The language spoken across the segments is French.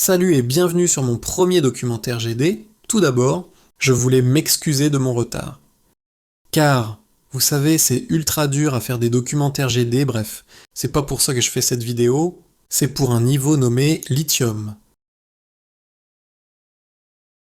Salut et bienvenue sur mon premier documentaire GD. Tout d'abord, je voulais m'excuser de mon retard. Car, vous savez, c'est ultra dur à faire des documentaires GD, bref, c'est pas pour ça que je fais cette vidéo, c'est pour un niveau nommé Lithium.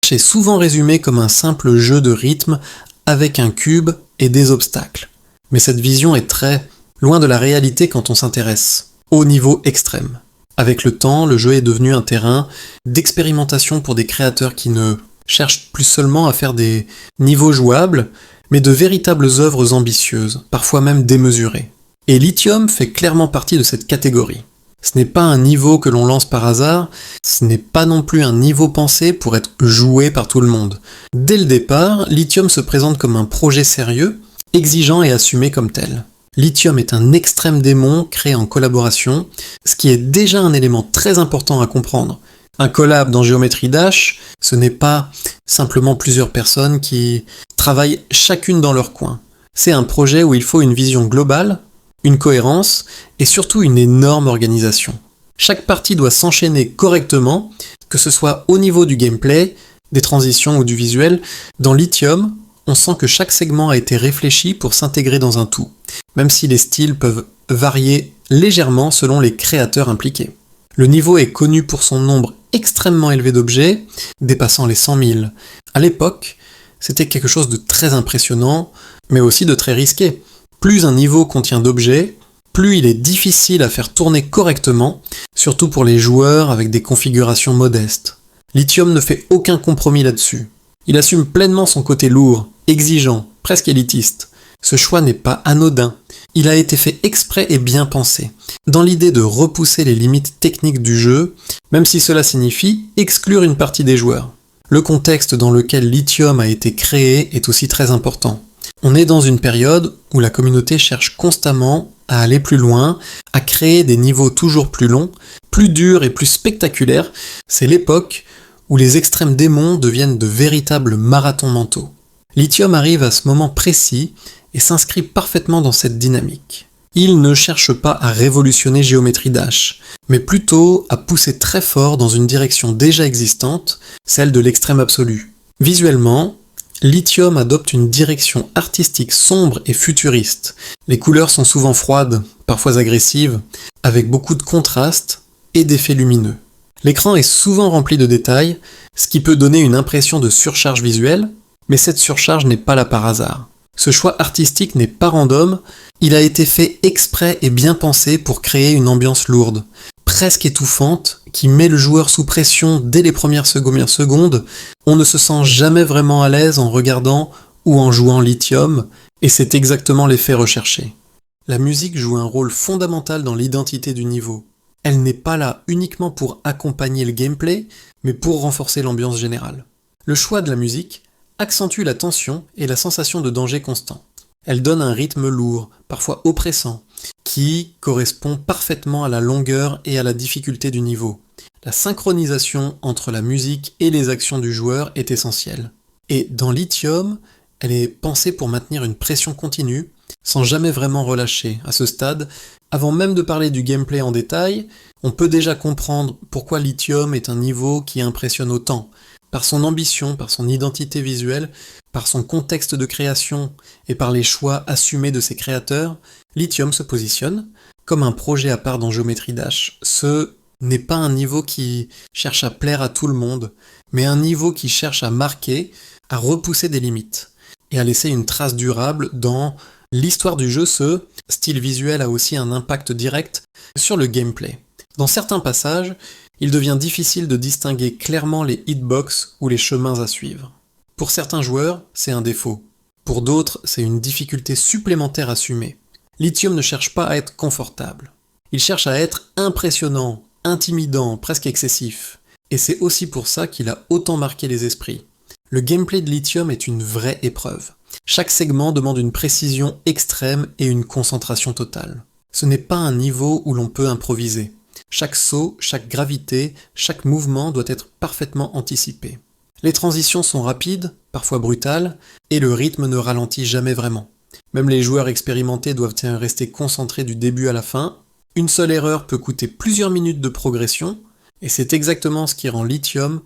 C'est souvent résumé comme un simple jeu de rythme avec un cube et des obstacles. Mais cette vision est très loin de la réalité quand on s'intéresse au niveau extrême. Avec le temps, le jeu est devenu un terrain d'expérimentation pour des créateurs qui ne cherchent plus seulement à faire des niveaux jouables, mais de véritables œuvres ambitieuses, parfois même démesurées. Et Lithium fait clairement partie de cette catégorie. Ce n'est pas un niveau que l'on lance par hasard, ce n'est pas non plus un niveau pensé pour être joué par tout le monde. Dès le départ, Lithium se présente comme un projet sérieux, exigeant et assumé comme tel. Lithium est un extrême démon créé en collaboration, ce qui est déjà un élément très important à comprendre. Un collab dans Geometry Dash, ce n'est pas simplement plusieurs personnes qui travaillent chacune dans leur coin. C'est un projet où il faut une vision globale, une cohérence et surtout une énorme organisation. Chaque partie doit s'enchaîner correctement, que ce soit au niveau du gameplay, des transitions ou du visuel. Dans Lithium, on sent que chaque segment a été réfléchi pour s'intégrer dans un tout, même si les styles peuvent varier légèrement selon les créateurs impliqués. Le niveau est connu pour son nombre extrêmement élevé d'objets, dépassant les 100 000. À l'époque, c'était quelque chose de très impressionnant, mais aussi de très risqué. Plus un niveau contient d'objets, plus il est difficile à faire tourner correctement, surtout pour les joueurs avec des configurations modestes. Lithium ne fait aucun compromis là-dessus. Il assume pleinement son côté lourd, exigeant, presque élitiste. Ce choix n'est pas anodin. Il a été fait exprès et bien pensé, dans l'idée de repousser les limites techniques du jeu, même si cela signifie exclure une partie des joueurs. Le contexte dans lequel Lithium a été créé est aussi très important. On est dans une période où la communauté cherche constamment à aller plus loin, à créer des niveaux toujours plus longs, plus durs et plus spectaculaires. C'est l'époque où les extrêmes démons deviennent de véritables marathons mentaux. Lithium arrive à ce moment précis et s'inscrit parfaitement dans cette dynamique. Il ne cherche pas à révolutionner Geometry Dash, mais plutôt à pousser très fort dans une direction déjà existante, celle de l'extrême absolu. Visuellement, Lithium adopte une direction artistique sombre et futuriste. Les couleurs sont souvent froides, parfois agressives, avec beaucoup de contrastes et d'effets lumineux. L'écran est souvent rempli de détails, ce qui peut donner une impression de surcharge visuelle, mais cette surcharge n'est pas là par hasard. Ce choix artistique n'est pas random, il a été fait exprès et bien pensé pour créer une ambiance lourde, presque étouffante, qui met le joueur sous pression dès les premières secondes. On ne se sent jamais vraiment à l'aise en regardant ou en jouant Lithium, et c'est exactement l'effet recherché. La musique joue un rôle fondamental dans l'identité du niveau. Elle n'est pas là uniquement pour accompagner le gameplay, mais pour renforcer l'ambiance générale. Le choix de la musique accentue la tension et la sensation de danger constant. Elle donne un rythme lourd, parfois oppressant, qui correspond parfaitement à la longueur et à la difficulté du niveau. La synchronisation entre la musique et les actions du joueur est essentielle. Et dans Lithium, elle est pensée pour maintenir une pression continue, sans jamais vraiment relâcher. À ce stade, avant même de parler du gameplay en détail, on peut déjà comprendre pourquoi Lithium est un niveau qui impressionne autant. Par son ambition, par son identité visuelle, par son contexte de création et par les choix assumés de ses créateurs, Lithium se positionne comme un projet à part dans Geometry Dash. Ce n'est pas un niveau qui cherche à plaire à tout le monde, mais un niveau qui cherche à marquer, à repousser des limites et à laisser une trace durable dans l'histoire du jeu. Ce style visuel a aussi un impact direct sur le gameplay. Dans certains passages, il devient difficile de distinguer clairement les hitbox ou les chemins à suivre. Pour certains joueurs, c'est un défaut. Pour d'autres, c'est une difficulté supplémentaire assumée. Lithium ne cherche pas à être confortable. Il cherche à être impressionnant, intimidant, presque excessif. Et c'est aussi pour ça qu'il a autant marqué les esprits. Le gameplay de Lithium est une vraie épreuve. Chaque segment demande une précision extrême et une concentration totale. Ce n'est pas un niveau où l'on peut improviser. Chaque saut, chaque gravité, chaque mouvement doit être parfaitement anticipé. Les transitions sont rapides, parfois brutales, et le rythme ne ralentit jamais vraiment. Même les joueurs expérimentés doivent rester concentrés du début à la fin. Une seule erreur peut coûter plusieurs minutes de progression, Et c'est exactement ce qui rend Lithium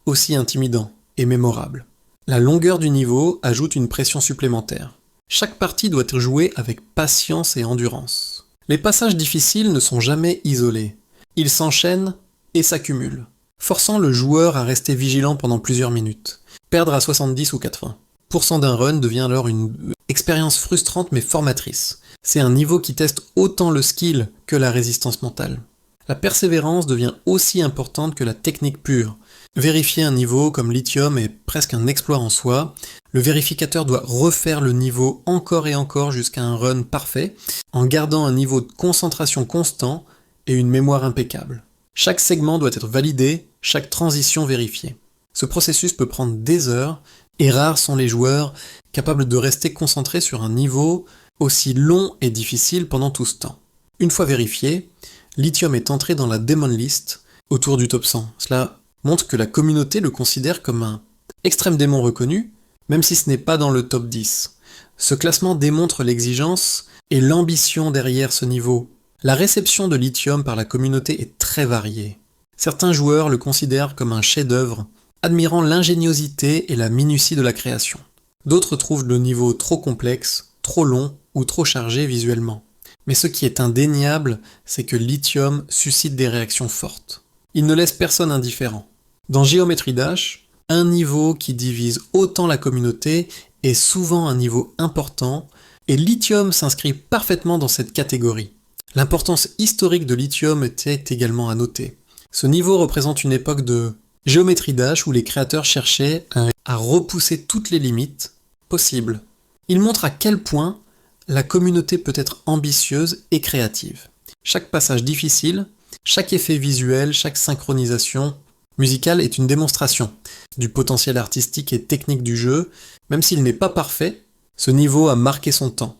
aussi intimidant et mémorable. La longueur du niveau ajoute une pression supplémentaire. Chaque partie doit être jouée avec patience et endurance. Les passages difficiles ne sont jamais isolés. Ils s'enchaînent et s'accumulent, forçant le joueur à rester vigilant pendant plusieurs minutes. Perdre à 70 ou 80% d'un run devient alors une expérience frustrante mais formatrice. C'est un niveau qui teste autant le skill que la résistance mentale. La persévérance devient aussi importante que la technique pure. Vérifier un niveau comme Lithium est presque un exploit en soi. Le vérificateur doit refaire le niveau encore et encore jusqu'à un run parfait, en gardant un niveau de concentration constant et une mémoire impeccable. Chaque segment doit être validé, chaque transition vérifiée. Ce processus peut prendre des heures, et rares sont les joueurs capables de rester concentrés sur un niveau aussi long et difficile pendant tout ce temps. Une fois vérifié, Lithium est entré dans la Demon List autour du top 100. Cela montre que la communauté le considère comme un extrême démon reconnu, même si ce n'est pas dans le top 10. Ce classement démontre l'exigence et l'ambition derrière ce niveau. La réception de Lithium par la communauté est très variée. Certains joueurs le considèrent comme un chef-d'œuvre, admirant l'ingéniosité et la minutie de la création. D'autres trouvent le niveau trop complexe, trop long ou trop chargé visuellement. Mais ce qui est indéniable, c'est que Lithium suscite des réactions fortes. Il ne laisse personne indifférent. Dans Geometry Dash, un niveau qui divise autant la communauté est souvent un niveau important, et Lithium s'inscrit parfaitement dans cette catégorie. L'importance historique de Lithium était également à noter. Ce niveau représente une époque de Geometry Dash où les créateurs cherchaient à repousser toutes les limites possibles. Il montre à quel point la communauté peut être ambitieuse et créative. Chaque passage difficile, chaque effet visuel, chaque synchronisation musicale est une démonstration du potentiel artistique et technique du jeu. Même s'il n'est pas parfait, ce niveau a marqué son temps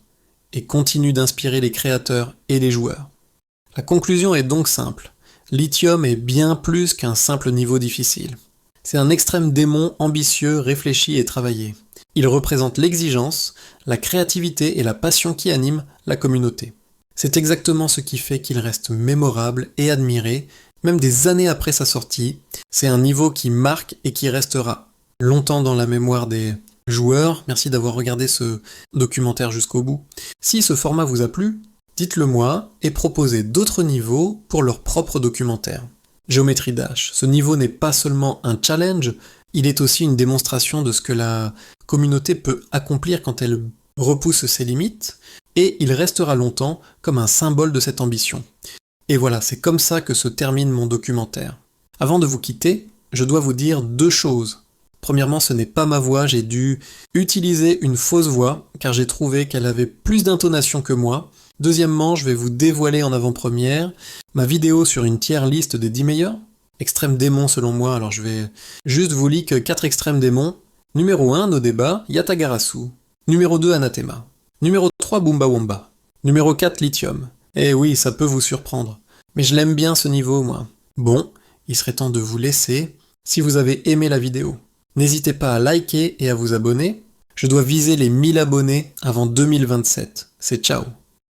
et continue d'inspirer les créateurs et les joueurs. La conclusion est donc simple. Lithium est bien plus qu'un simple niveau difficile. C'est un extrême démon ambitieux, réfléchi et travaillé. Il représente l'exigence, la créativité et la passion qui animent la communauté. C'est exactement ce qui fait qu'il reste mémorable et admiré, même des années après sa sortie. C'est un niveau qui marque et qui restera longtemps dans la mémoire des joueurs. Merci d'avoir regardé ce documentaire jusqu'au bout. Si ce format vous a plu, dites-le moi et proposez d'autres niveaux pour leur propre documentaire. Geometry Dash, ce niveau n'est pas seulement un challenge, il est aussi une démonstration de ce que la communauté peut accomplir quand elle repousse ses limites, et il restera longtemps comme un symbole de cette ambition. Et voilà, c'est comme ça que se termine mon documentaire. Avant de vous quitter, je dois vous dire deux choses. Premièrement, ce n'est pas ma voix, j'ai dû utiliser une fausse voix, car j'ai trouvé qu'elle avait plus d'intonation que moi. Deuxièmement, je vais vous dévoiler en avant-première ma vidéo sur une tier list des 10 meilleurs extrêmes démons selon moi, alors je vais juste vous leak 4 extrêmes démons. Numéro 1, No Débat, Yatagarasu. Numéro 2, Anathema. Numéro 3, Bumba Wumba. Numéro 4, Lithium. Eh oui, ça peut vous surprendre. Mais je l'aime bien ce niveau, moi. Bon, il serait temps de vous laisser. Si vous avez aimé la vidéo, n'hésitez pas à liker et à vous abonner. Je dois viser les 1000 abonnés avant 2027. C'est ciao.